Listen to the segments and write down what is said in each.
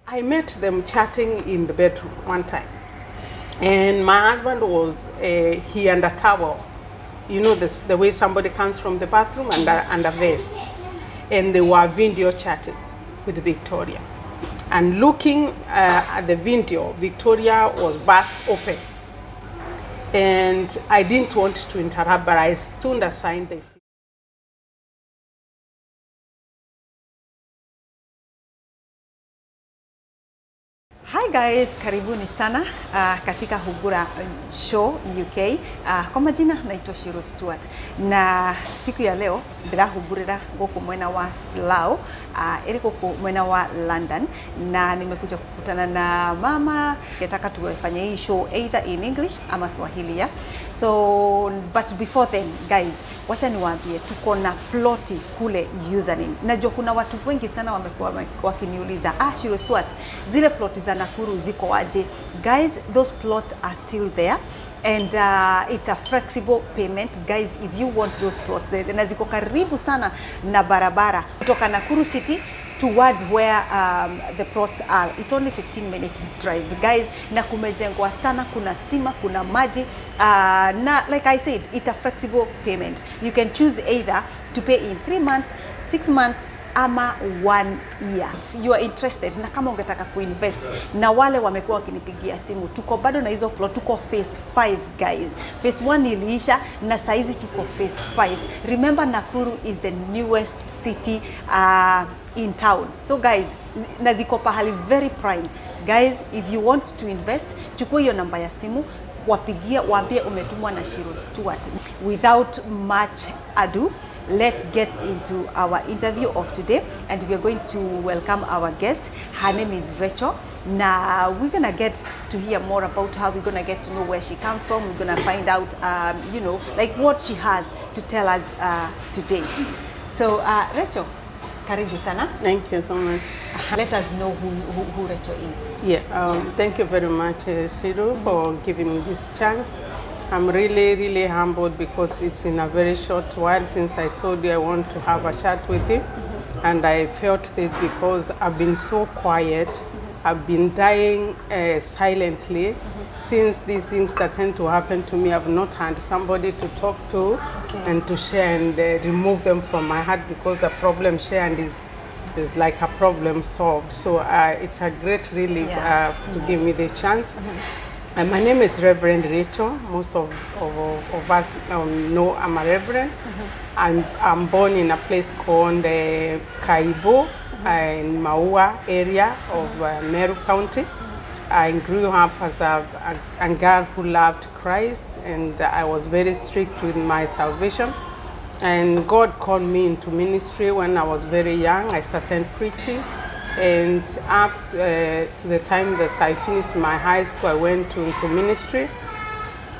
I met them chatting in the bedroom one time. And my husband was, he under towel. You know this, the way somebody comes from the bathroom under vest. And they were video chatting with Victoria. And looking at the video, Victoria was burst open. And I didn't want to interrupt, but I stood aside the Hi guys, karibuni sana katika Hugura Show UK. Kwa majina naitwa Shiru Stuart na siku ya leo ndirahugurira guku mwena wa Slough, iri guku mwena wa London, na nimekuja kukutana na mama. Nataka tuwafanye hii show either in English ama Swahili ya. So but before then guys, wacha niwaambie tuko na ploti kule username. Najua kuna watu wengi sana wamekuwa wakiniuliza, Shiru Stuart, zile ploti za Nakuru ziko aje? Guys, those plots are still there and it's a flexible payment. Guys, if you want those plots, na ziko karibu sana na barabara kutoka Nakuru City towards where the plots are. It's only 15-minute drive guys, na kumejengwa sana, kuna stima, kuna maji, na like I said, it's a flexible payment. You can choose either to pay in 3 months, 6 months ama 1 year. You are interested na kama ungetaka kuinvest, na wale wamekuwa wakinipigia simu, tuko bado na hizo plot, tuko phase 5 guys. Phase 1 iliisha na saizi tuko phase 5. Remember, Nakuru is the newest city in town. So guys, na ziko pahali very prime. Guys, if you want to invest, chukua hiyo namba ya simu, wapigia, waambie umetumwa na Shiru Stuart. Without much ado, let's get into our interview of today, and we're going to welcome our guest. Her name is Rachel. Now we're gonna get to hear more about her. We're gonna get to know where she comes from. We're gonna find out, you know, like what she has to tell us today. So Rachel, karibu sana. Thank you so much. Let us know who Rachel is. Yeah, thank you very much, Shiru, for giving me this chance. I'm really humbled because it's in a very short while since I told you I want to have a chat with you. And I felt this because I've been so quiet. I've been dying silently. Since these things that tend to happen to me, I've not had somebody to talk to and to share and remove them from my heart, because a problem shared is like a problem solved. So it's a great relief to give me the chance. My name is Rev Rachel. Most of us know I'm a reverend. And I'm born in a place called Kaibo in Maua area of Meru County. I grew up as a girl who loved Christ, and I was very strict with my salvation. And God called me into ministry when I was very young. I started preaching, and up to the time that I finished my high school, I went into ministry.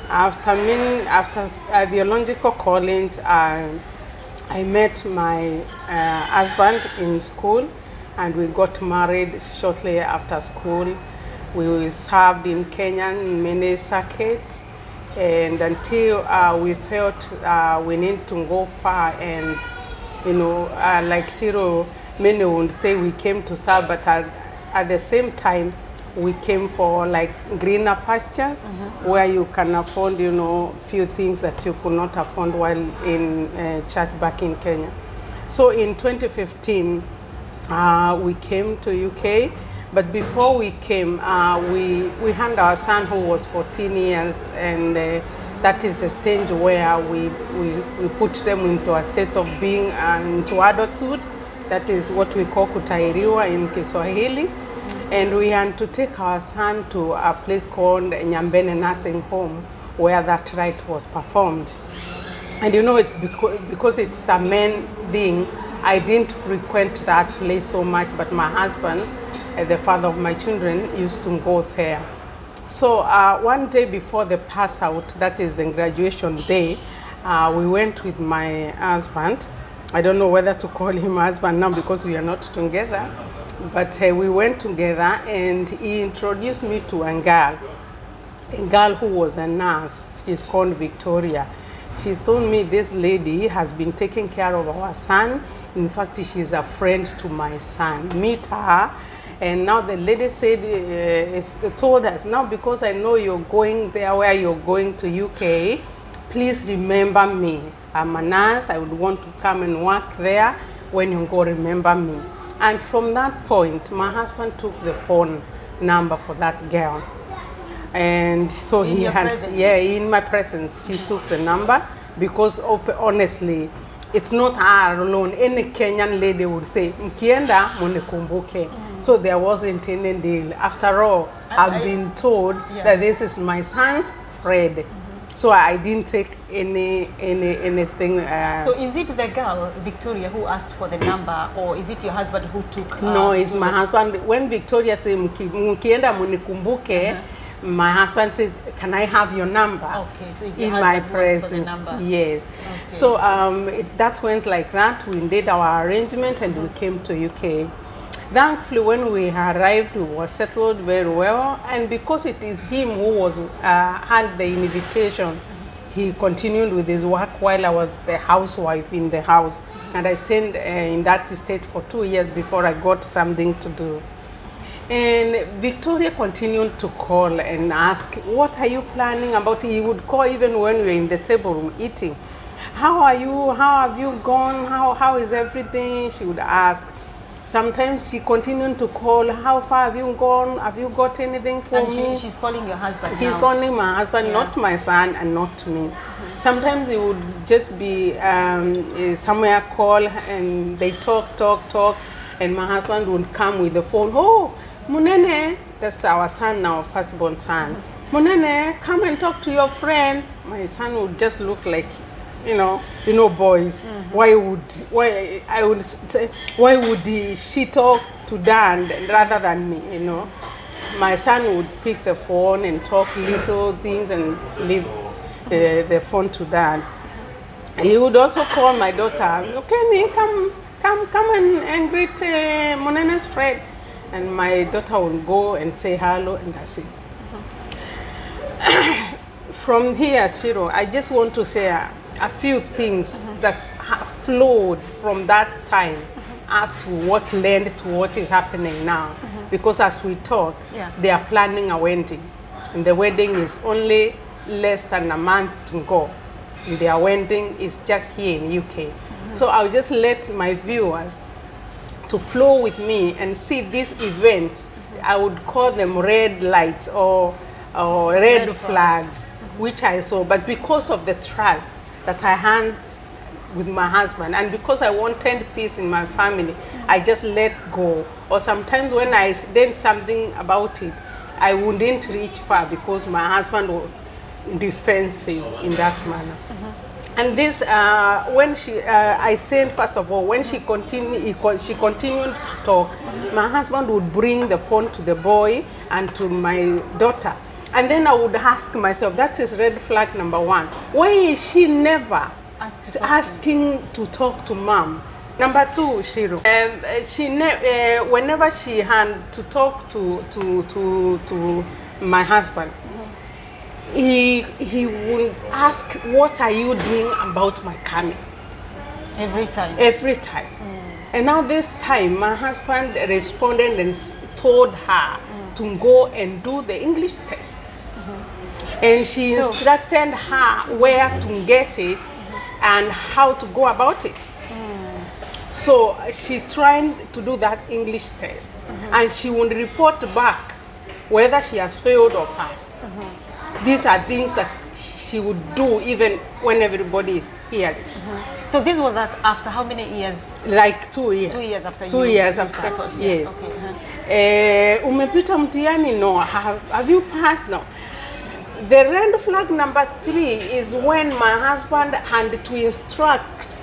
After theological callings, I met my husband in school, and we got married shortly after school. We served in Kenya in many circuits, and until we felt we need to go far, and you know, like Shiru, many would say we came to serve, but at the same time we came for like greener pastures, where you can afford, you know, few things that you could not afford while in church back in Kenya. So in 2015 we came to UK. But before we came, we had our son who was 14 years, and that is the stage where we put them into a state of being into adulthood. That is what we call kutairiwa in Kiswahili. And we had to take our son to a place called Nyambene Nursing Home, where that rite was performed. And you know, it's because it's a man thing, I didn't frequent that place so much, but my husband, the father of my children, used to go there. So one day before the pass out, that is the graduation day, we went with my husband. I don't know whether to call him husband now because we are not together, but we went together, and he introduced me to a girl who was a nurse. She's called Victoria. She's told me this lady has been taking care of our son. In fact, she's a friend to my son. Meet her. And now the lady said, told us, now because I know you're going there where you're going to UK, please remember me. I'm a nurse, I would want to come and work there. When you go, remember me. And from that point, my husband took the phone number for that girl. And so in he your had, presence? yeah, in my presence, she took the number because honestly, it's not her alone. Any Kenyan lady would say, mkienda munikumbuke. So there wasn't any deal. After all, I've been told that this is my son's Fred. So I didn't take anything. So is it the girl, Victoria, who asked for the number, or is it your husband who took? No, it's my husband. When Victoria said, mkienda munikumbuke, my husband says, can I have your number? Okay, so it's your in husband my who asked for the presence. number. Yes. Okay. So that went like that. We did our arrangement and we came to UK. Thankfully, when we arrived, we were settled very well. And because it is him who was had the invitation, he continued with his work while I was the housewife in the house. And I stayed in that state for 2 years before I got something to do. And Victoria continued to call and ask, what are you planning about? He would call even when we were in the table room eating. How are you? How have you gone? How is everything? She would ask. Sometimes she continued to call, how far have you gone? Have you got anything for me? She's calling your husband She's now. calling my husband, not my son and not me. Sometimes it would just be somewhere call and they talk, and my husband would come with the phone. Oh, Munene, that's our son now, firstborn son. Munene, come and talk to your friend. My son would just look like, you know, boys. Why would she talk to Dan rather than me? You know, my son would pick the phone and talk little things and leave the phone to Dad. He would also call my daughter. Okay, come and greet Monene's friend. And my daughter would go and say hello, and that's it. From here, Shiru, I just want to say a few things that have flowed from that time up to what led to what is happening now. Because as we talk, they are planning a wedding. And the wedding is only less than a month to go. And their wedding is just here in UK. So I'll just let my viewers to flow with me and see these events. I would call them red lights or red flags, which I saw. But because of the trust that I had with my husband, and because I wanted peace in my family, I just let go. Or sometimes when I did something about it, I wouldn't reach far because my husband was defensive in that manner. And this, when I said, first of all, when she continued to talk, my husband would bring the phone to the boy and to my daughter. And then I would ask myself, that is red flag number one. Why is she never asking to talk to mom? Number two, Shiru, whenever she had to talk to my husband, he would ask, what are you doing about my coming? Every time? Every time. And now this time, my husband responded and told her to go and do the English test. And she instructed her where to get it and how to go about it. So she tried to do that English test, and she would report back whether she has failed or passed. These are things that she would do even when everybody is hearing. So this was after how many years? Like 2 years. 2 years after 2 years after. settled. Yes. Okay. Umepita mtihani? No. Have you passed? No. The red flag number 3 is when my husband had to instruct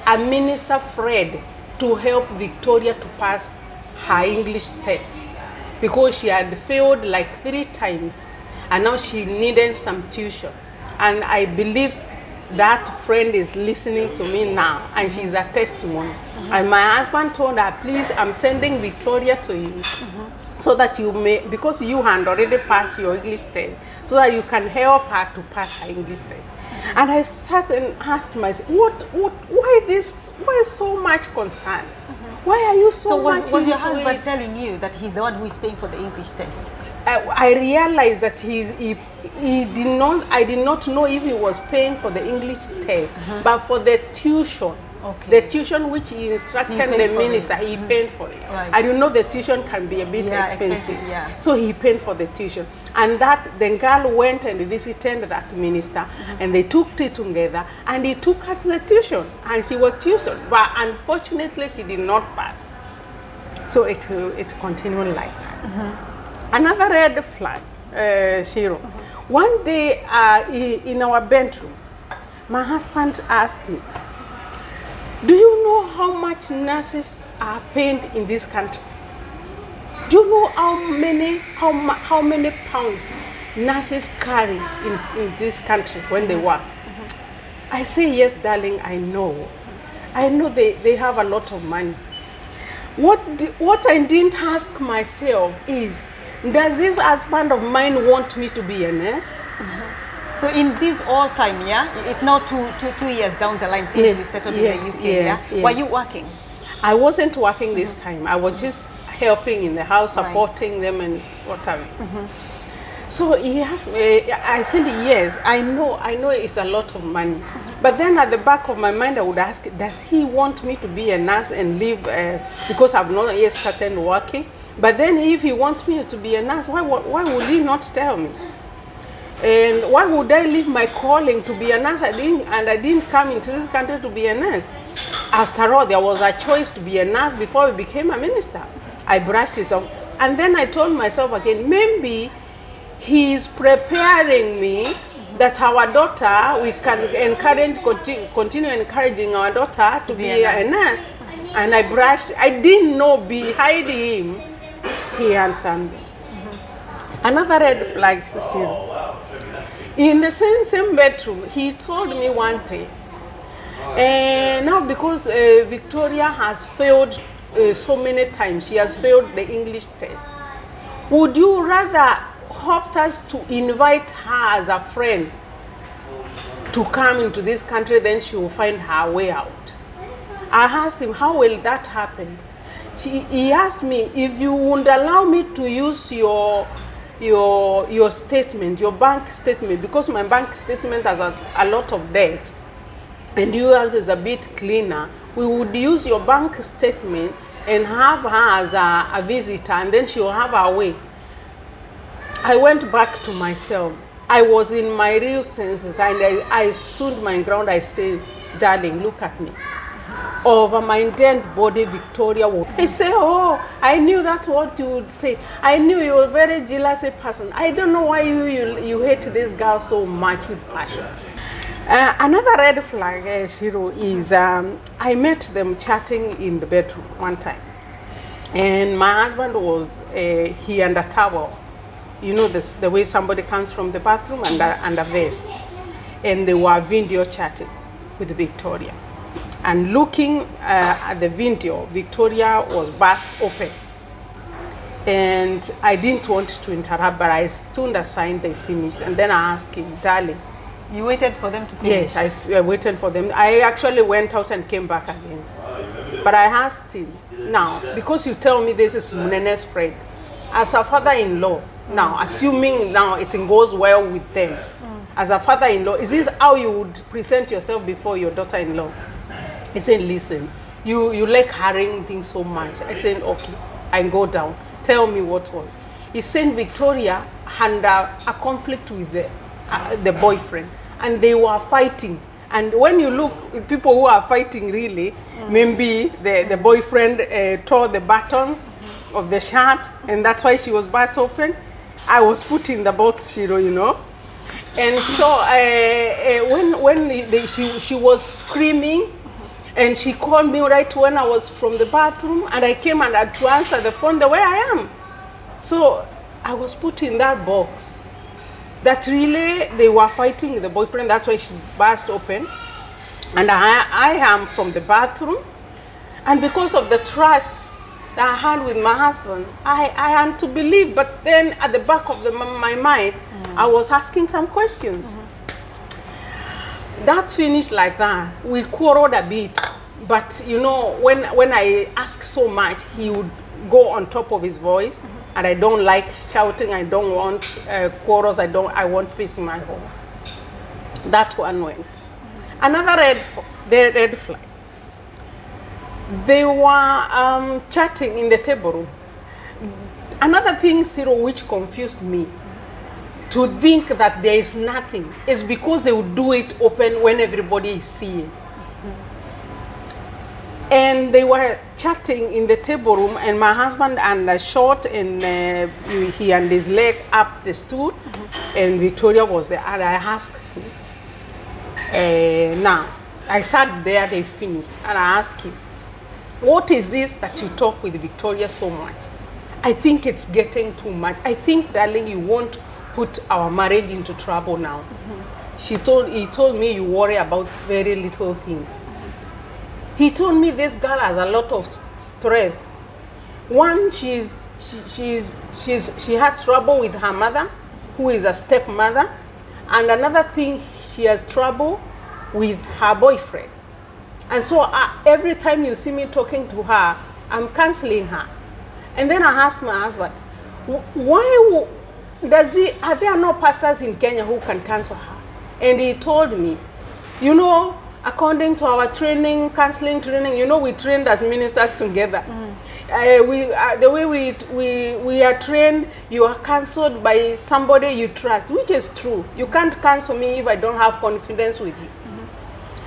a minister Fred to help Victoria to pass her English test because she had failed like 3 times and now she needed some tuition. And I believe that friend is listening to me now and she's a testimony. And my husband told her, please, I'm sending Victoria to you so that you may, because you had already passed your English test, so that you can help her to pass her English test. And I sat and asked myself, why so much concern? Why are you so much was your into husband it? telling you that he's the one who is paying for the English test? I realized that I did not know if he was paying for the English test, but for the tuition. Okay. The tuition which he instructed He paid the for minister, it. he paid for it. Right. I don't know, the tuition can be a bit expensive. Yeah. So he paid for the tuition. And that the girl went and visited that minister, and they took it together, and he took her to the tuition, and she was tuitioned. But unfortunately, she did not pass. So it continued like that. Another red flag, Shiru. One day in our bedroom, my husband asked me, do you know how much nurses are paid in this country? Do you know how many pounds nurses carry in this country when they work? I say, yes, darling, I know. I know they have a lot of money. What I didn't ask myself is, does this husband of mine want me to be a nurse? So in this all time, yeah, it's now two years down the line since you settled in the UK, yeah? Were you working? I wasn't working this time. I was just helping in the house, supporting them and whatever. So he asked me, I said, yes, I know it's a lot of money. But then at the back of my mind, I would ask, does he want me to be a nurse and live, because I've not yet started working? But then if he wants me to be a nurse, why would he not tell me? And why would I leave my calling to be a nurse? I didn't come into this country to be a nurse. After all, there was a choice to be a nurse before we became a minister. I brushed it off. And then I told myself again, maybe he's preparing me that our daughter, we can continue encouraging our daughter to be a nurse. And I didn't know behind him, he answered me. Another red flag, Shiru. In the same bedroom, he told me one day, now because Victoria has failed so many times, she has failed the English test, would you rather opt us to invite her as a friend to come into this country, then she will find her way out? I asked him, how will that happen? He asked me, if you would allow me to use your statement, your bank statement, because my bank statement has a lot of debt and yours is a bit cleaner, we would use your bank statement and have her as a visitor, and then she'll have her way. I went back to myself. I was in my real senses, and I stood my ground. I said, darling, look at me. Over my dead body, Victoria would. I say, oh, I knew that's what you would say. I knew you were a very jealous person. I don't know why you hate this girl so much with passion. Another red flag, Shiru, is I met them chatting in the bedroom one time. And my husband was, he under towel. You know, the way somebody comes from the bathroom under vest. And they were video chatting with Victoria. And looking at the video, Victoria was burst open. And I didn't want to interrupt, but I stood aside, they finished. And then I asked him, darling. You waited for them to finish? Yes, I waited for them. I actually went out and came back again. But I asked him, now, because you tell me this is Munene's friend, as a father-in-law, now, assuming now it goes well with them, as a father-in-law, is this how you would present yourself before your daughter-in-law? He said, listen, you like hurrying things so much. I said, okay, I go down. Tell me what was. He said Victoria had a conflict with the boyfriend, and they were fighting. And when you look at people who are fighting really, maybe the boyfriend tore the buttons of the shirt, and that's why she was burst open. I was put in the box, Shiru, you know. And so when she was screaming, and she called me right when I was from the bathroom, and I came and had to answer the phone the way I am. So I was put in that box. That really, they were fighting with the boyfriend, that's why she's burst open. And I am from the bathroom. And because of the trust that I had with my husband, I had to believe. But then at the back of my mind, I was asking some questions. that finished like that. We quarreled a bit, but you know, when I ask so much, he would go on top of his voice, and I don't like shouting. I don't want quarrels. I want peace in my home. That one went. Another red flag. They were chatting in the table room. Another thing, Shiru, which confused me, to think that there is nothing, is because they would do it open when everybody is seeing. And they were chatting in the table room, and my husband undershot, and he and his leg up the stool, and Victoria was there. And I asked him, now, I sat there, they finished, and I asked him, what is this that you talk with Victoria so much? I think it's getting too much. I think, darling, you won't put our marriage into trouble now. He told me you worry about very little things. He told me this girl has a lot of stress. One, she has trouble with her mother, who is a stepmother, and another thing, she has trouble with her boyfriend. And so every time you see me talking to her, I'm canceling her. And then I asked my husband, why are there no pastors in Kenya who can cancel her? And he told me, you know, according to our training, counseling training, you know, we trained as ministers together. The way we are trained, you are cancelled by somebody you trust, which is true. You can't cancel me if I don't have confidence with you.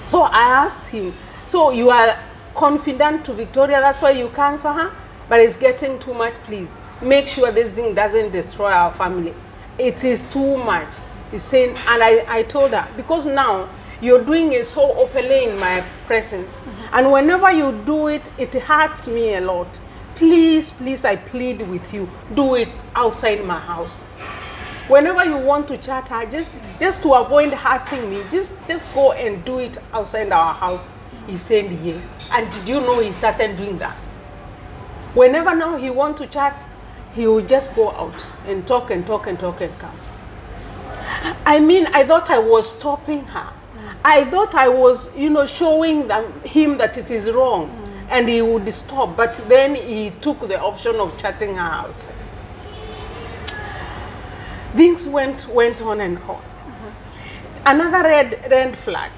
So I asked him, so you are confident to Victoria, that's why you cancel her? But it's getting too much, please. Make sure this thing doesn't destroy our family. It is too much. He's saying, and I told her, because now you're doing it so openly in my presence. And whenever you do it, it hurts me a lot. Please, please, I plead with you, do it outside my house. Whenever you want to chat her, just to avoid hurting me, just go and do it outside our house. He said yes. And did you know he started doing that? Whenever now he wants to chat, he will just go out and talk and talk and talk and come. I mean, I thought I was stopping her. I thought I was, you know, showing him that it is wrong, and he would stop. But then he took the option of chatting her outside. Things went on and on. Another red flag.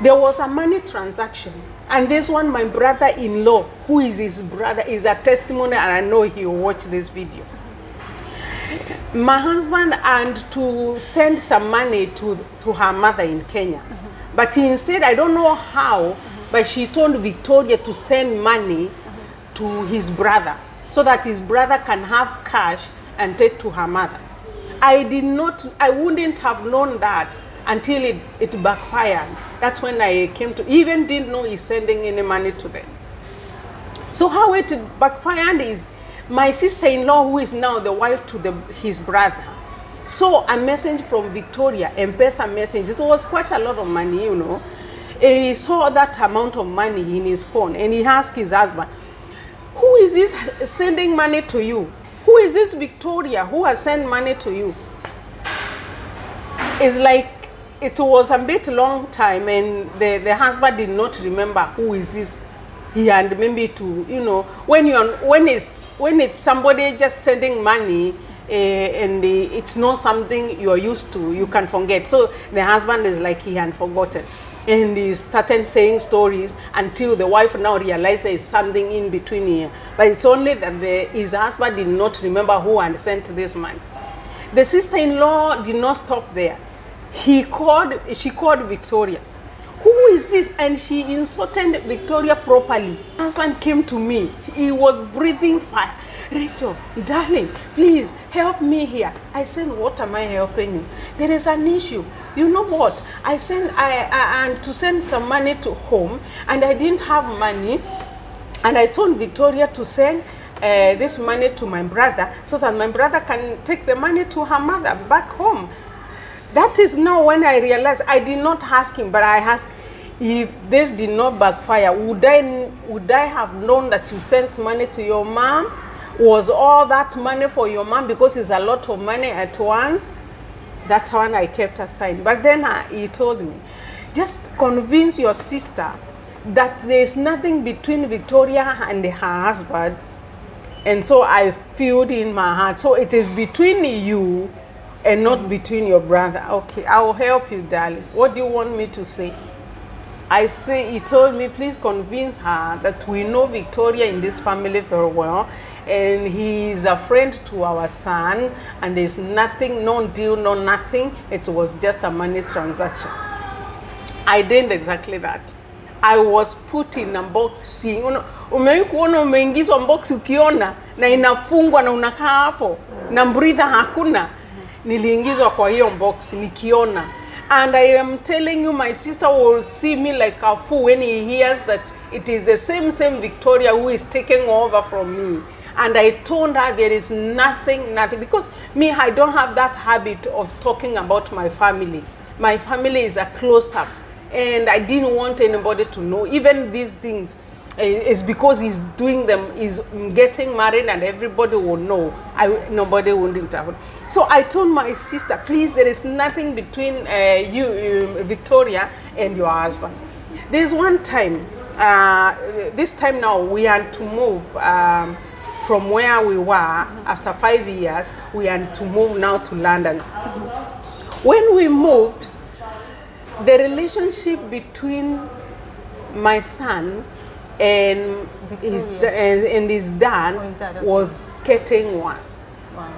There was a money transaction. And this one, my brother-in-law, who is his brother, is a testimony, and I know he will watch this video. My husband and to send some money to her mother in Kenya. But instead, I don't know how, but she told Victoria to send money to his brother so that his brother can have cash and take to her mother. I wouldn't have known that until it backfired. That's when I came to, even didn't know he's sending any money to them. So how it backfired is, my sister-in-law, who is now the wife to his brother, saw a message from Victoria, M-Pesa message. It was quite a lot of money, you know. He saw that amount of money in his phone, and he asked his husband, who is this sending money to you? Who is this Victoria who has sent money to you? It's like it was a bit long time, and the husband did not remember who is this. He had maybe to, you know, when it's somebody just sending money, and it's not something you're used to, you can forget. So the husband is like he had forgotten, and he started saying stories until the wife now realized there is something in between here. But it's only that his husband did not remember who had sent this money. The sister-in-law did not stop there. She called Victoria. Who is this? And she insulted Victoria properly. My husband came to me. He was breathing fire. Rachel, darling, please help me here. I said, what am I helping you? There is an issue. You know what? I to send some money to home, and I didn't have money. And I told Victoria to send this money to my brother so that my brother can take the money to her mother back home. That is now when I realized I did not ask him, but I asked, if this did not backfire, would I have known that you sent money to your mom? Was all that money for your mom? Because it's a lot of money at once. That one I kept aside. But then he told me, just convince your sister that there's nothing between Victoria and her husband. And so I feel in my heart, so it is between you and not between your brother. Okay, I will help you, darling. What do you want me to say? I say, he told me, please convince her that we know Victoria in this family very well, and he is a friend to our son, and there's nothing, no deal, no nothing. It was just a money transaction. I did exactly that. I was put in a box. See, umeikuona umeingizwa box ukiona na inafungwa na unakaa hapo na breather hakuna. Niliingizwa kwa hiyo box nikiona. And I am telling you, my sister will see me like a fool when he hears that it is the same Victoria who is taking over from me. And I told her there is nothing, because me, I don't have that habit of talking about my family. My family is a closed up. And I didn't want anybody to know. Even these things is because he's doing them, he's getting married, and everybody will know. Nobody would intervene. So I told my sister, please, there is nothing between you, Victoria, and your husband. There's one time, this time now, we had to move from where we were. After 5 years, we had to move now to London. When we moved, the relationship between my son and his dad was getting worse. Wow.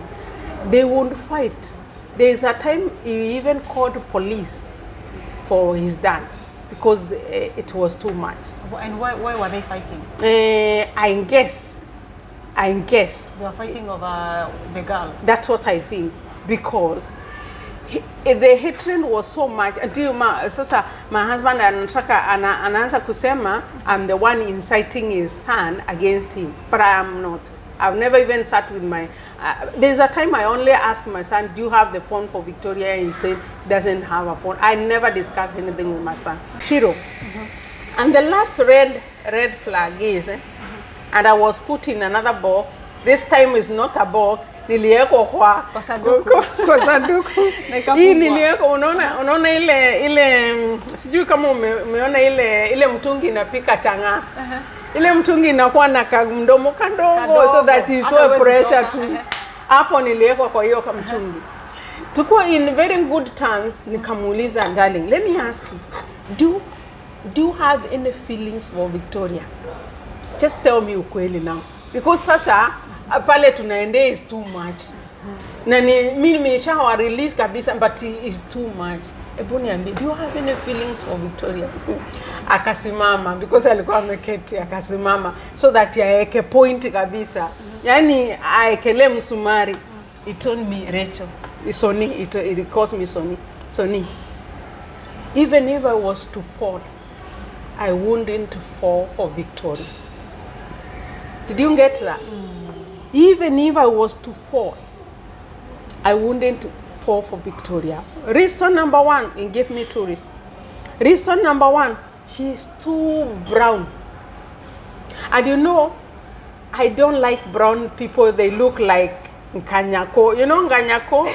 They would fight. There's a time he even called police for his dad because it was too much. And why were they fighting? I guess. They were fighting over the girl. That's what I think, because the hatred was so much until sasa my husband anaanza kusema I'm the one inciting his son against him, but I am not. I've never even sat with my there's a time I only asked my son, do you have the phone for Victoria? And he said he doesn't have a phone. I never discuss anything with my son. Shiru. And the last red flag is and I was put in another box. This time is not a box. Niliwekwa kwa sanduku. Hii niliwekwa, unaona ile sijui kama umeona ile mtungi inapika chang'aa. Ile mtungi inakuwa na mdomo kandogo so that itoe pressure tu. Hapo niliwekwa kwa hiyo mtungi. Tuko in very good terms. Nikamuuliza, darling, let me ask you, do you have any feelings for Victoria? Just tell me ukweli now, because sasa pale tunaende is too much. Na mimi nimeshawa release kabisa, but it's too much. Ebu niambie, do you have any feelings for Victoria? Akasimama, because alikuwa ameketi, akasimama so that yaeke point kabisa. Yani aekele msumari. He told me, Rachel, Sonny, it calls me Sonny. Even if I was to fall, I wouldn't fall for Victoria. Did you get that? Even if I was to fall, I wouldn't fall for Victoria. Reason number one, and give me two reasons. Reason number one, she is too brown. And you know, I don't like brown people. They look like Nkanyako. You know Nkanyako?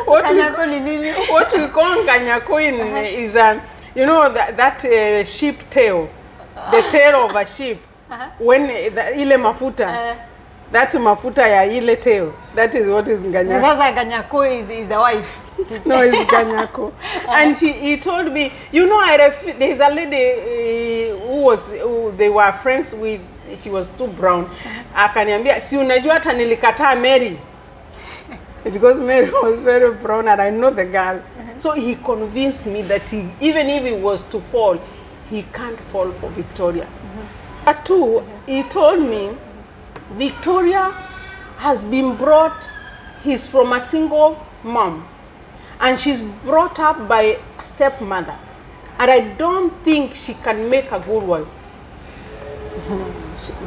What we call Nkanyako is you know that sheep tail. The tail of a sheep. When ile mafuta, that mafuta ya ile tail, that is what is Nganyako. Sasa Nganyako is the wife. No, it's Nganyako. And he told me, you know, there's a lady who they were friends with. She was too brown. Akaniambia, si unajua hata nilikataa Mary. Because Mary was very brown and I know the girl. So he convinced me that even if he was to fall, he can't fall for Victoria. But two, he told me, Victoria has been brought, he's from a single mom, and she's brought up by a stepmother. And I don't think she can make a good wife.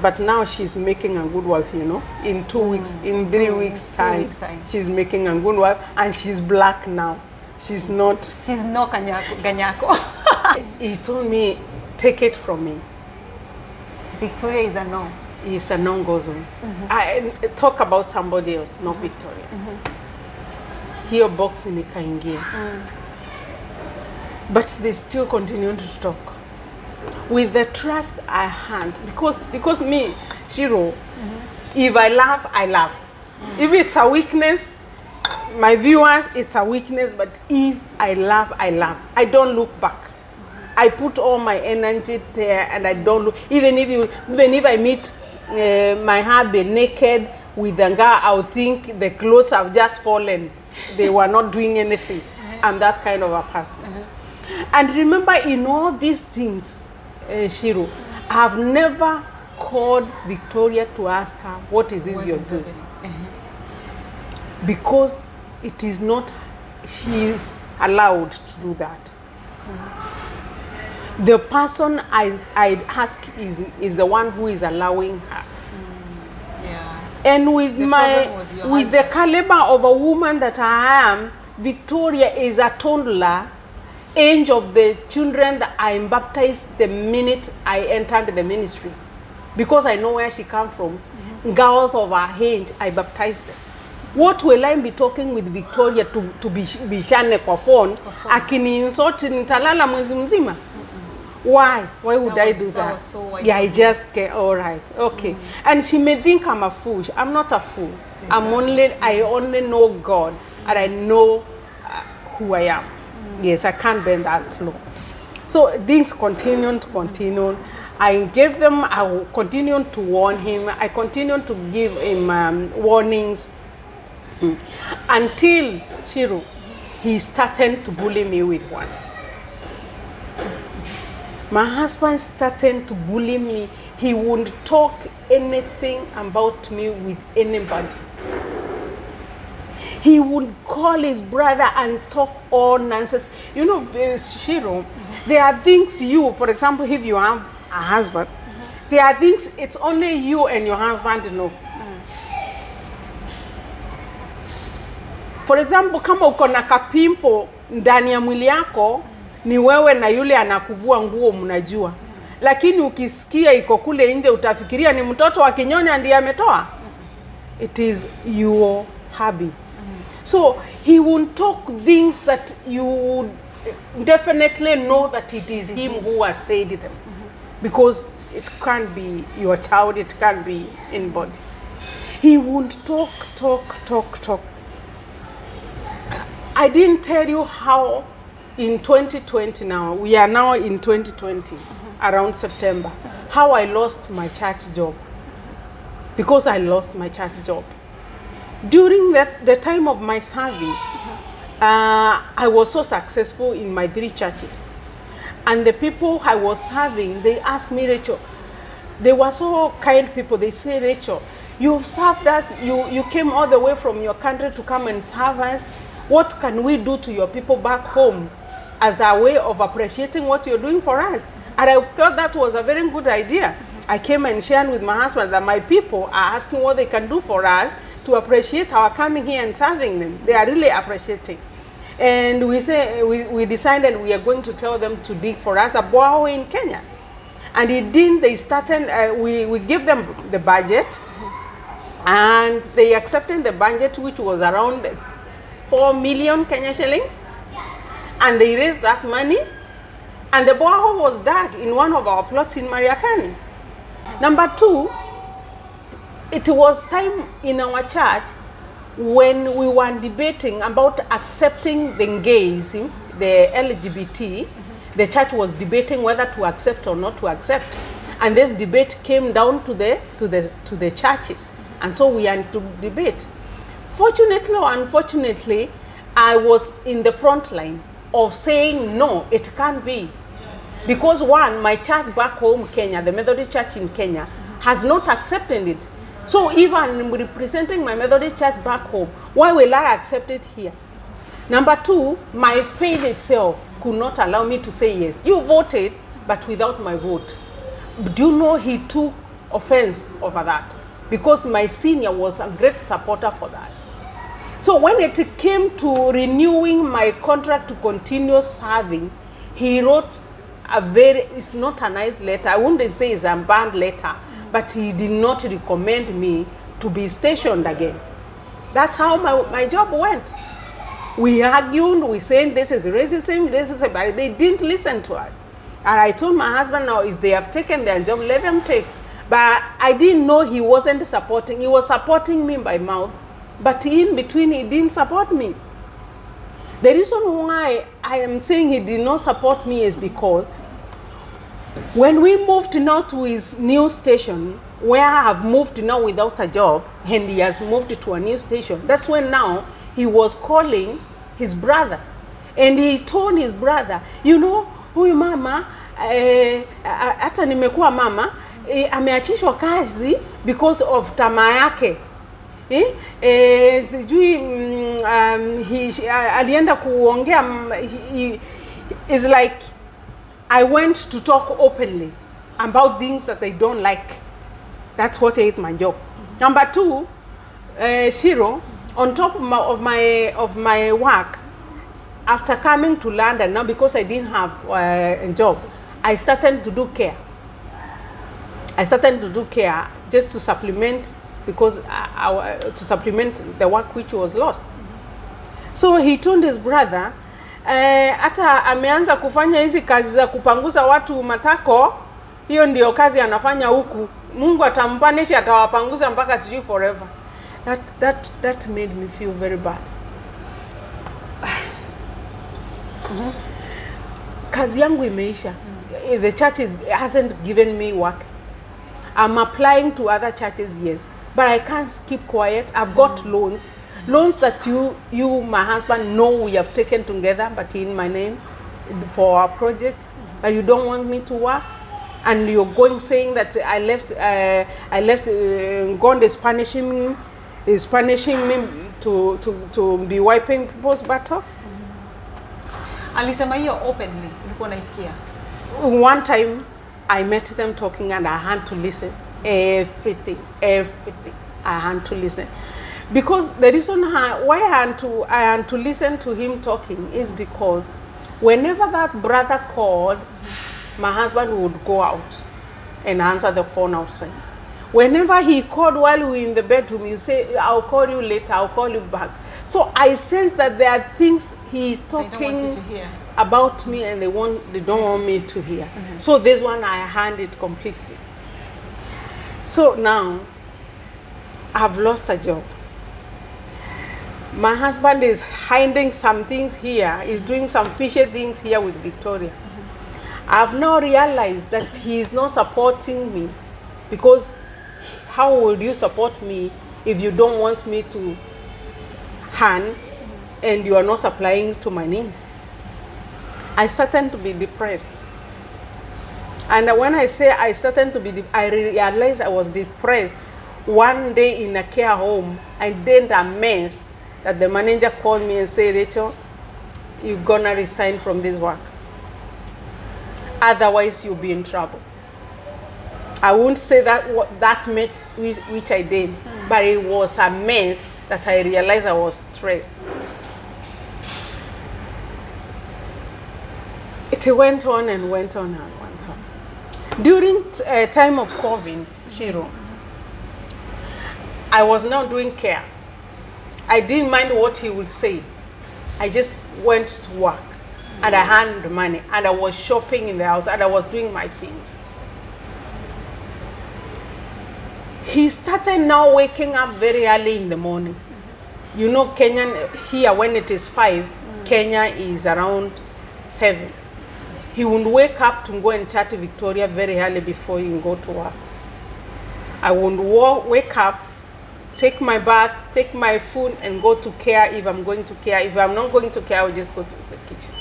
But now she's making a good wife, you know, in 2 weeks, in 3 weeks time, she's making a good wife, and she's black now. She's not Nganyako. He told me, take it from me. Victoria is a no. It's a non-go zone. I talk about somebody else, not Victoria. hiyo box nikaingia. But they still continued to talk with the trust I had, because me, Shiru, if I love, I love. If it's a weakness, my viewers, it's a weakness, but if I love, I love. I don't look back. I put all my energy there, and I don't look. Even if I meet my husband naked with a guy, I'll think the clothes have just fallen. They were not doing anything. I'm that kind of a person. And remember, in all these things, Shiru, I've never called Victoria to ask her, what is this you're doing? Because it is not, she is allowed to do that. The person I ask is the one who is allowing her. And with the caliber of a woman that I am, Victoria is a toddler, age of the children that I baptized the minute I entered the ministry. Because I know where she come from. Girls of her age, I baptized them. What will I be talking with Victoria to be shane kwa phone? Akini insult nitalala mwezi mzima? Why would I do that? So yeah, I just get all right. Okay. And she may think I'm a fool. I'm not a fool. Exactly. I only know God, and I know who I am. Yes, I can't bend that low. So things continued. I gave them, I continued to warn him. I continued to give him warnings until Shiru, he started to bully me with words. My husband started to bully me. He wouldn't talk anything about me with anybody. He would call his brother and talk all nonsense. You know, Shiru, there are things for example, if you have a husband, there are things it's only you and your husband know. For example, kama uko na kapimpo ndani ya mwili yako, ni wewe na yule anakuvua nguo mnajua. Lakini ukisikia iko kule nje utafikiria ni mtoto wa kinyonya ndiye ametoa. It is your hobby. So he won't talk things that you would definitely know that it is him who has said them. Because it can't be your child, it can't be anybody. He won't talk. I didn't tell you how in 2020 now, we are now in 2020, around September, how I lost my church job. Because I lost my church job. During the time of my service, I was so successful in my 3 churches. And the people I was serving, they asked me, Rachel, they were so kind people, they say, Rachel, you've served us, you came all the way from your country to come and serve us. What can we do to your people back home as a way of appreciating what you're doing for us? And I thought that was a very good idea. I came and shared with my husband that my people are asking what they can do for us to appreciate our coming here and serving them. They are really appreciating. And we decided we are going to tell them to dig for us a borehole in Kenya. And it didn't, they started, we gave them the budget, and they accepted the budget, which was around 4 million Kenya shillings. And they raised that money, and the borehole was dug in one of our plots in Mariakani. Number 2, it was time in our church when we were debating about accepting the gays, the LGBT. The church was debating whether to accept or not to accept, and this debate came down to the churches, and so we had to debate. Fortunately or unfortunately, I was in the front line of saying no, it can't be, because one, my church back home, Kenya, the Methodist Church in Kenya, has not accepted it. So even representing my Methodist church back home, why will I accept it here? Number 2, my faith itself could not allow me to say yes. You voted, but without my vote. Do you know he took offense over that? Because my senior was a great supporter for that. So when it came to renewing my contract to continue serving, he wrote it's not a nice letter. I wouldn't say it's a banned letter, but he did not recommend me to be stationed again. That's how my job went. We argued, we said this is racism, but they didn't listen to us. And I told my husband, now if they have taken their job, let them take. But I didn't know he wasn't supporting. He was supporting me by mouth, but in between he didn't support me. The reason why I am saying he did not support me is because when we moved now to his new station, where I have moved now without a job, and he has moved to a new station, that's when now he was calling his brother. And he told his brother, you know, huyu mama, hata nimekuwa mama, ameachishwa kazi because of tamaa yake. Sijui alienda kuongea, is like, I went to talk openly about things that I don't like. That's what I hate my job. Number two, Shiru, on top of my work, after coming to London, now because I didn't have a job, I started to do care. I started to do care just to supplement, because to supplement the work which was lost. So he told his brother, hata ameanza kufanya hizi kazi za kupanguza watu matako, hiyo ndio kazi anafanya huku. Mungu atampanisha, atawapanguza mpaka sijui forever. That made me feel very bad. Kazi yangu imeisha. The church hasn't given me work. I'm applying to other churches, yes, but I can't keep quiet. I've got loans that you, my husband, know we have taken together, but in my name, for our projects, but you don't want me to work, and you're going saying that I left. God is punishing me to be wiping people's buttocks. Alisema hiyo openly, nilikuwa naisikia. One time I met them talking and I had to listen. Everything. I had to listen. Because the reason why I had to listen to him talking is because whenever that brother called, my husband would go out and answer the phone outside. Whenever he called while we were in the bedroom, you say, I'll call you later, I'll call you back. So I sense that there are things he's talking about me and they don't want me to hear. So this one I hand it completely. So now I've lost a job. My husband is hiding some things here. He's doing some fishy things here with Victoria. I've now realized that he is not supporting me, because how would you support me if you don't want me to hand and you are not supplying to my needs? I started to be depressed. And when I say I started to be, I realized I was depressed one day in a care home. I did a mess that the manager called me and said, Rachel, you're gonna resign from this work. Otherwise, you'll be in trouble. I won't say that much which I did, but it was a mess that I realized I was stressed. It went on and went on and went on. During time of COVID, Shiru, I was now doing care. I didn't mind what he would say. I just went to work and I had the money and I was shopping in the house and I was doing my things. He started now waking up very early in the morning. You know, Kenya, here when it is 5, Kenya is around 7. He would wake up to go and chat to Victoria very early before he go to work. I would wake up, take my bath, take my food, and go to care if I'm going to care. If I'm not going to care, I'll just go to the kitchen.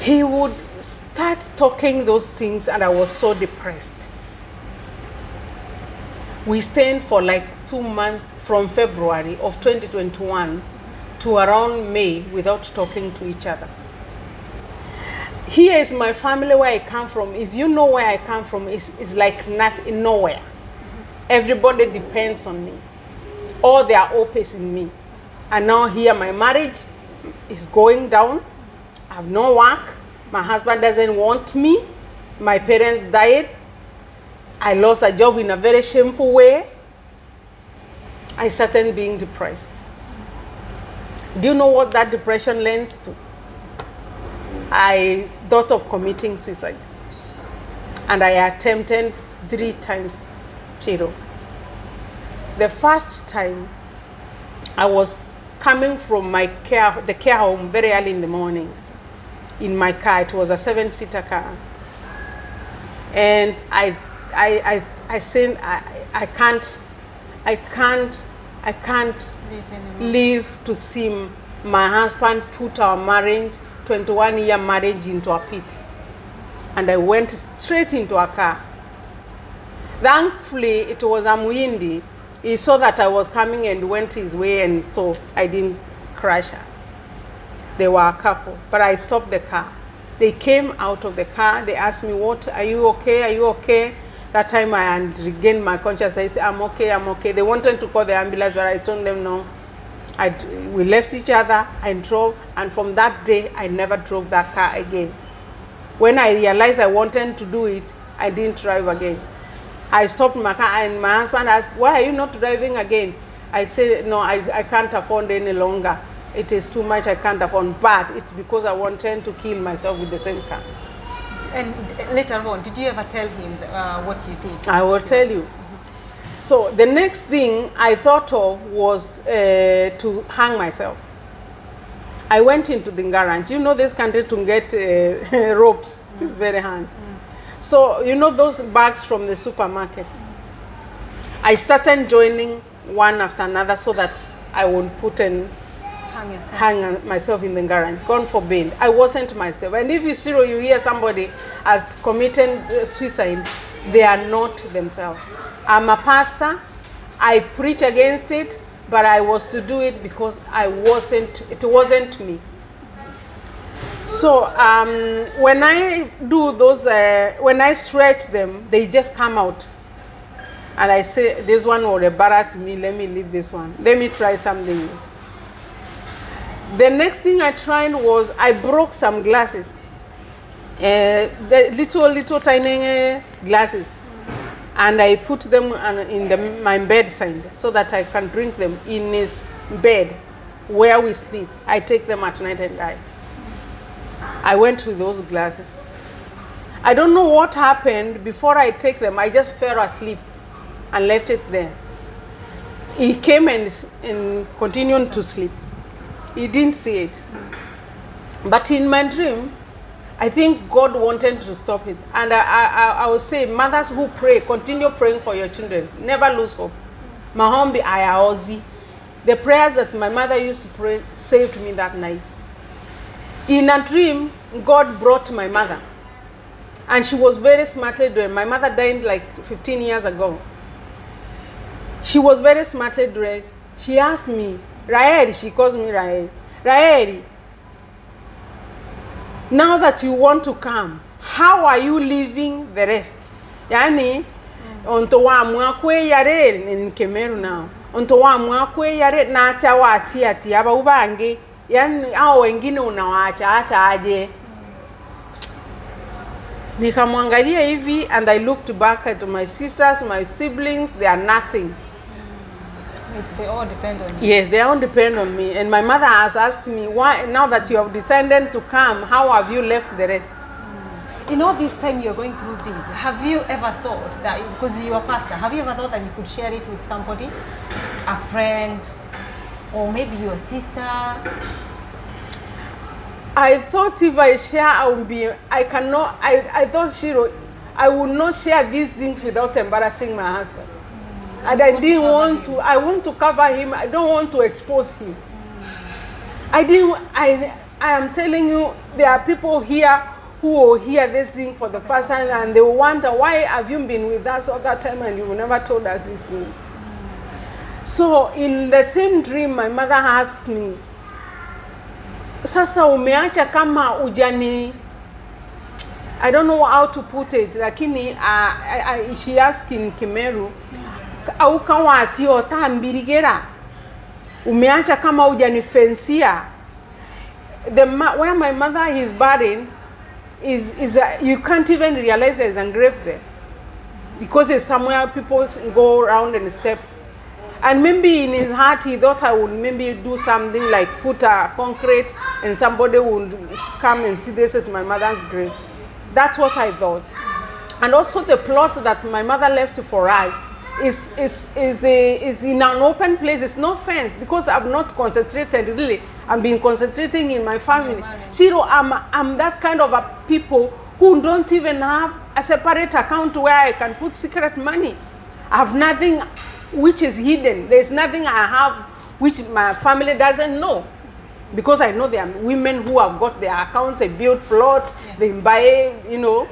He would start talking those things, and I was so depressed. We stayed for like 2 months from February of 2021 to around May without talking to each other. Here is my family where I come from. If you know where I come from, it's like nothing, nowhere. Everybody depends on me. All their hope is in me. And now here my marriage is going down. I have no work. My husband doesn't want me. My parents died. I lost a job in a very shameful way. I started being depressed. Do you know what that depression lends to? I thought of committing suicide. And I attempted 3 times, Shiru. The first time, I was coming from the care home very early in the morning in my car. It was a 7-seater car. And I said, I can't live to see my husband put our marriage, 21-year marriage, into a pit. And I went straight into a car. Thankfully, it was windy. He saw that I was coming and went his way, and so I didn't crash her. They were a couple, but I stopped the car. They came out of the car. They asked me, "What? Are you okay? Are you okay?" That time I had regained my conscience. I said, "I'm okay, I'm okay." They wanted to call the ambulance, but I told them no. We left each other. I drove, and from that day, I never drove that car again. When I realized I wanted to do it, I didn't drive again. I stopped my car, and my husband asked, "Why are you not driving again?" I said, "No, I can't afford any longer. It is too much, I can't afford." But it's because I wanted to kill myself with the same car. And later on, did you ever tell him what you did? I will tell you. So the next thing I thought of was to hang myself. I went into the garage. You know this country to get ropes is very hard. So you know those bags from the supermarket. I started joining one after another so that I won't put and hang myself in the garage. God forbid. I wasn't myself. And if you hear somebody has committed suicide, they are not themselves. I'm a pastor. I preach against it, but I was to do it because it wasn't me. So when I do those, when I stretch them, they just come out. And I say, this one will embarrass me, let me leave this one. Let me try something else. The next thing I tried was I broke some glasses. The little tiny glasses. And I put them in my bedside so that I can drink them in his bed where we sleep. I take them at night and I went with those glasses. I don't know what happened. Before I take them, I just fell asleep and left it there. He came and continued to sleep. He didn't see it. But in my dream, I think God wanted to stop it. And I would say, mothers who pray, continue praying for your children. Never lose hope. Mahombi ayaozi. The prayers that my mother used to pray saved me that night. In a dream, God brought my mother. And she was very smartly dressed. My mother died like 15 years ago. She was very smartly dressed. She asked me, Raeli, she calls me Raeli. Raeli, now that you want to come, how are you leaving the rest? Yani, onto wa mwakwe yare in Kemeru now. Onto wa mwakwe yare na tawa ati aba ubangi. Yani hao wengine unawaacha acha aje. Nikamwangalia hivi and I looked back at my sisters, my siblings, they are nothing. They all depend on you. Yes, they all depend on me. And my mother has asked me, why, now that you have decided to come, how have you left the rest? In all this time you're going through this, have you ever thought that, because you're a pastor, have you ever thought that you could share it with somebody? A friend? Or maybe your sister? I thought if I share, I thought, Shiru, I would not share these things without embarrassing my husband. And I didn't want to, I want to cover him, I don't want to expose him. I am telling you, there are people here who will hear this thing for the first time and they will wonder, why have you been with us all that time and you never told us these things? So in the same dream, my mother asked me, sasa umeacha kama ujani, I don't know how to put it, lakini she asked in Kimeru, au kawa atio tambirigera umeacha kama ujanifensia. Where my mother is buried is you can't even realize there's a grave there because it's somewhere people go around and step. And maybe in his heart he thought I would maybe do something like put a concrete and somebody would come and see this is my mother's grave. That's what I thought. And also the plot that my mother left for us is in an open place. It's no fence because I've not concentrated really. I've been concentrating in my family. Shiru, I'm that kind of a people who don't even have a separate account where I can put secret money. I have nothing which is hidden. There's nothing I have which my family doesn't know. Because I know there are women who have got their accounts, they build plots, they buy, you know.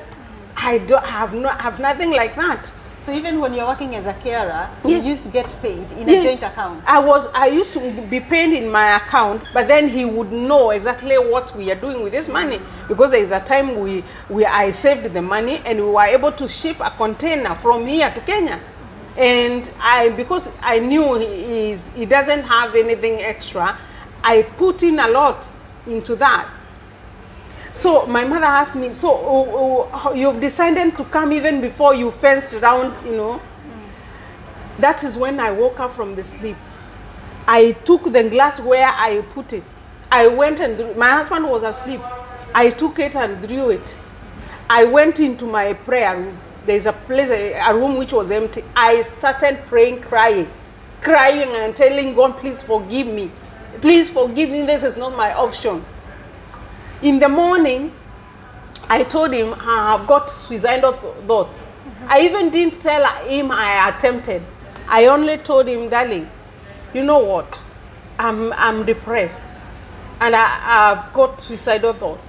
I have nothing like that. So even when you're working as a carer, you used to get paid in a joint account? I used to be paid in my account, but then he would know exactly what we are doing with this money. Because there is a time I saved the money and we were able to ship a container from here to Kenya. And because I knew he doesn't have anything extra, I put in a lot into that. So my mother asked me, so you've decided to come even before you fenced around, you know. That is when I woke up from the sleep. I took the glass where I put it. I went and my husband was asleep. I took it and drew it. I went into my prayer room. There's a place, a room which was empty. I started praying, crying and telling God, please forgive me. Please forgive me, this is not my option. In the morning, I told him I've got suicidal thoughts. I even didn't tell him I attempted. I only told him, darling, you know what? I'm depressed and I've got suicidal thought.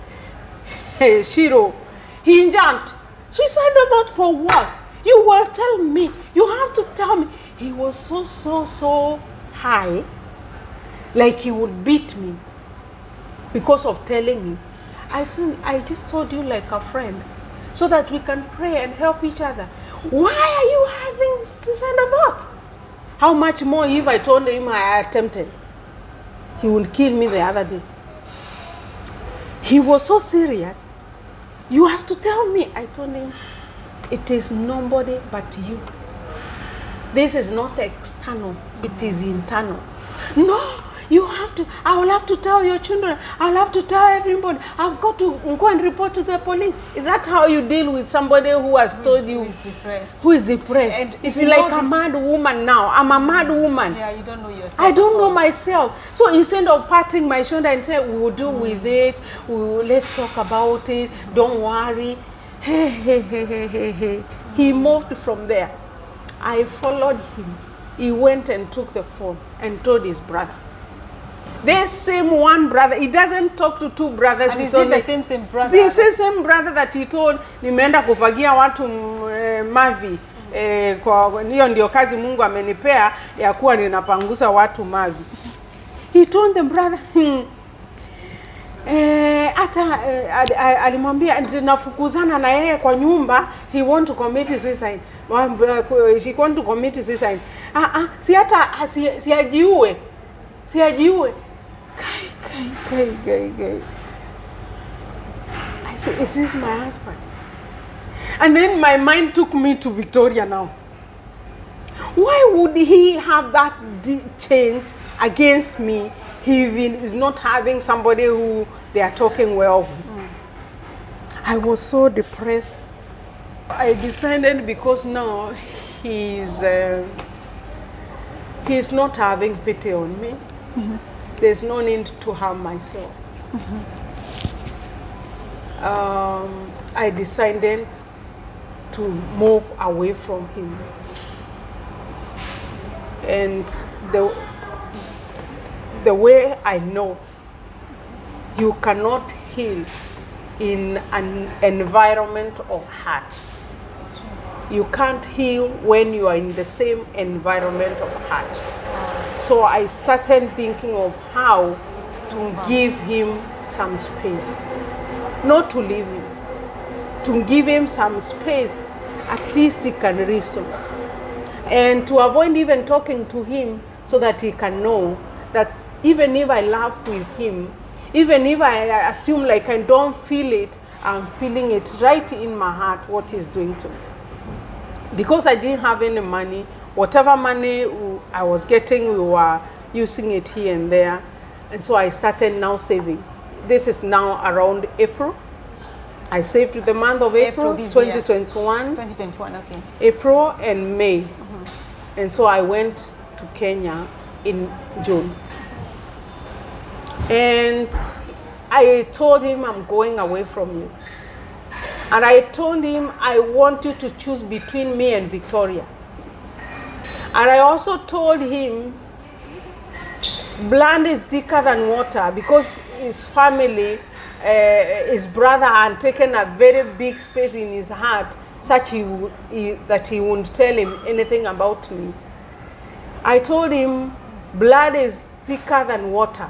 Hey, Shiru, he jumped. Suicidal thought for what? You will tell me. You have to tell me. He was so high, like he would beat me because of telling me. I said, I just told you like a friend so that we can pray and help each other. Why are you having suicidal thoughts? How much more if I told him I attempted? He would kill me the other day. He was so serious. You have to tell me. I told him, it is nobody but you. This is not external, it is internal. No, you have to, I will have to tell your children, I'll have to tell everybody, I've got to go and report to the police. Is that how you deal with somebody who has told you? Who is depressed. Who is depressed? And it's like a mad woman now. I'm a mad woman. Yeah, you don't know yourself. I don't know myself. So instead of patting my shoulder and say, we will deal with it, let's talk about it, don't worry. Hey. He moved from there. I followed him. He went and took the phone and told his brother. This same one brother, he doesn't talk to two brothers. And is it the same brother? It's the same brother that he told, nimeenda kufagia watu mavi. Kwa hiyo ndio kazi Mungu amenipea ya kuwa ninapangusa watu mavi. He told the brother, hata alimwambia nafukuzana na yeye kwa nyumba, he want to commit suicide. She want to commit suicide. Si hata siajiue. Siajiue. Kai. I said, is this my husband? And then my mind took me to Victoria now. Why would he have that change against me? He even is not having somebody who they are talking well with. I was so depressed. I decided because now he's not having pity on me. There's no need to harm myself. I decided to move away from him. And the way I know you cannot heal in an environment of hurt. You can't heal when you are in the same environment of hurt. So I started thinking of how to give him some space. Not to leave him, to give him some space, at least he can reason. And to avoid even talking to him so that he can know that even if I laugh with him, even if I assume like I don't feel it, I'm feeling it right in my heart what he's doing to me. Because I didn't have any money, whatever money I was getting, we were using it here and there. And so I started now saving. This is now around April. I saved the month of April 2021. 2021, okay. April and May. And so I went to Kenya in June. And I told him, I'm going away from you. And I told him, I want you to choose between me and Victoria. And I also told him, blood is thicker than water, because his family, his brother had taken a very big space in his heart, such that he wouldn't tell him anything about me. I told him, blood is thicker than water,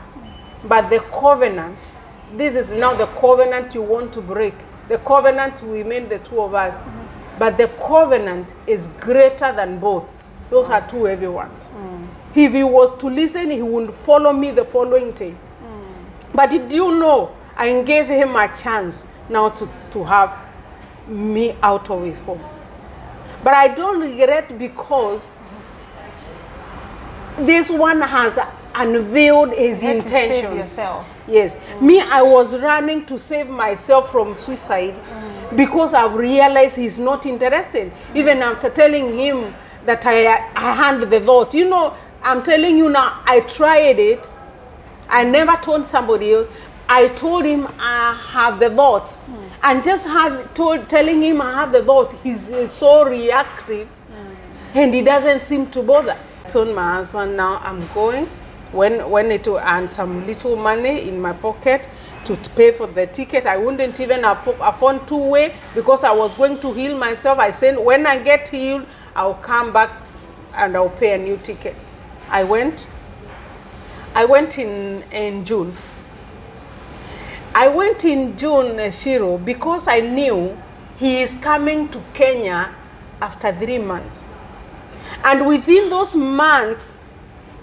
but the covenant, this is now the covenant you want to break. The covenant will remain the two of us, but the covenant is greater than both. Those are two heavy ones. If he was to listen, he would follow me the following day. But did you know, I gave him a chance now to have me out of his home. But I don't regret, because this one has unveiled his intentions. To save yourself. Yes. Me, I was running to save myself from suicide, because I've realized he's not interested. Even after telling him that I had the thoughts. You know, I'm telling you now, I tried it. I never told somebody else. I told him I have the thoughts. And just telling him I have the thoughts, he's so reactive, and he doesn't seem to bother. I told my husband, now I'm going. When it will earn some little money in my pocket to pay for the ticket. I wouldn't even afford two-way, because I was going to heal myself. I said, when I get healed, I'll come back and I'll pay a new ticket. I went in June. I went in June, Shiru, because I knew he is coming to Kenya after 3 months. And within those months,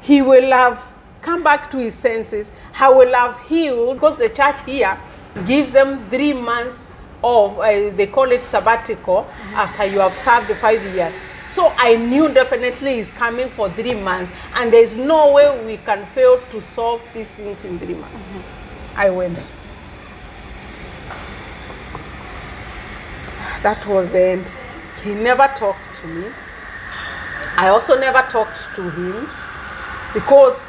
he will have come back to his senses. I will have healed, because the church here gives them 3 months of, they call it sabbatical, after you have served the 5 years. So I knew definitely he's coming for 3 months, and there's no way we can fail to solve these things in 3 months. I went. That was the end. He never talked to me. I also never talked to him, because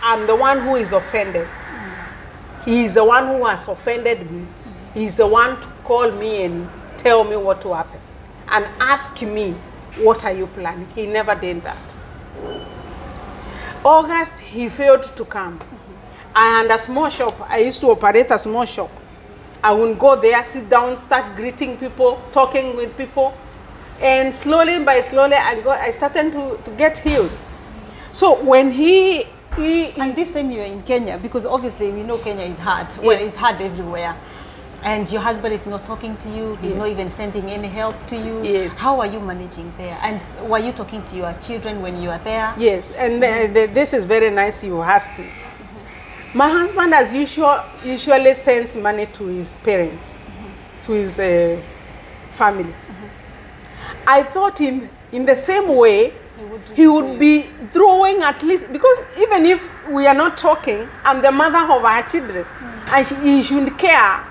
I'm the one who is offended. He is the one who has offended me. He's the one to call me and tell me what will happen and ask me, what are you planning? He never did that. August, he failed to come. I had a small shop. I used to operate a small shop. I would go there, sit down, start greeting people, talking with people. And slowly by slowly, I started to get healed. So when he and this time you were in Kenya, because obviously we know Kenya is hard. Well, it's hard everywhere. And your husband is not talking to you. He's not even sending any help to you. Yes. How are you managing there? And were you talking to your children when you are there? Yes. And this is very nice you asked me. My husband, as usual, usually sends money to his parents, to his family. I thought in the same way, he would be throwing at least, because even if we are not talking, I'm the mother of our children, and he shouldn't care.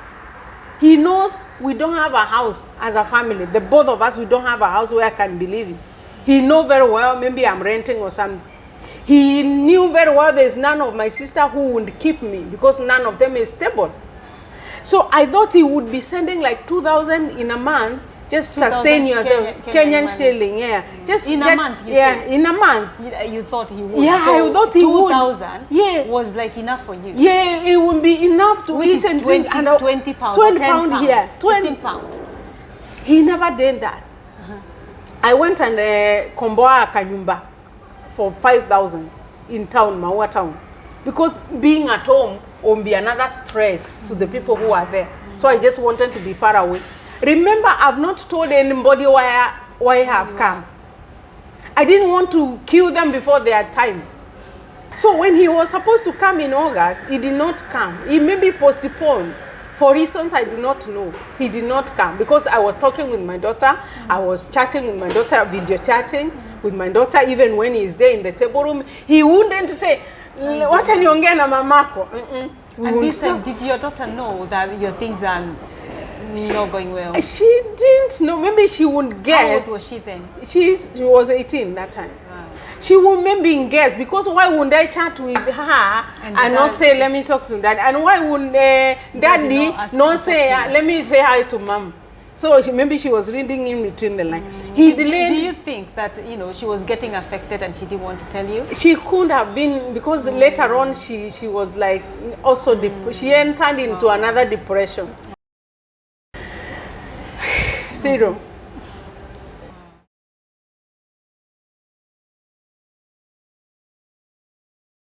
He knows we don't have a house as a family. The both of us, we don't have a house where I can be living. He knows very well, maybe I'm renting or something. He knew very well there's none of my sister who would keep me, because none of them is stable. So I thought he would be sending like 2,000 in a month, just sustain yourself. Kenyan shilling, yeah. Just in a month, in a month. You thought he would. Yeah, so I thought he would. 2,000 was like enough for you. Yeah, it would be enough to eat and drink. 20 pounds, 20 pounds here. 15 pounds. He never did that. I went and komboa kanyumba for 5,000 in town, Maua town. Because being at home will be another stress to the people who are there. So I just wanted to be far away. Remember, I've not told anybody why I have come. I didn't want to kill them before their time. So when he was supposed to come in August, he did not come. He maybe postponed. For reasons I do not know, he did not come, because I was talking with my daughter. I was chatting with my daughter, video chatting. with my daughter. Even when he's there in the table room, he wouldn't say, wacha niongee na mamako. And this time, did your daughter know that your things are not going well? She didn't know. Maybe she wouldn't guess. How old was she then? She was 18 that time. Wow. She would maybe guess, because why wouldn't I chat with her and not say, let me talk to dad? And why wouldn't daddy not say, let me say hi to mom? So maybe she was reading in between the lines. He delayed. Do you think that, you know, she was getting affected and she didn't want to tell you? She could have been, because later on she was like also she entered into another depression. Zero.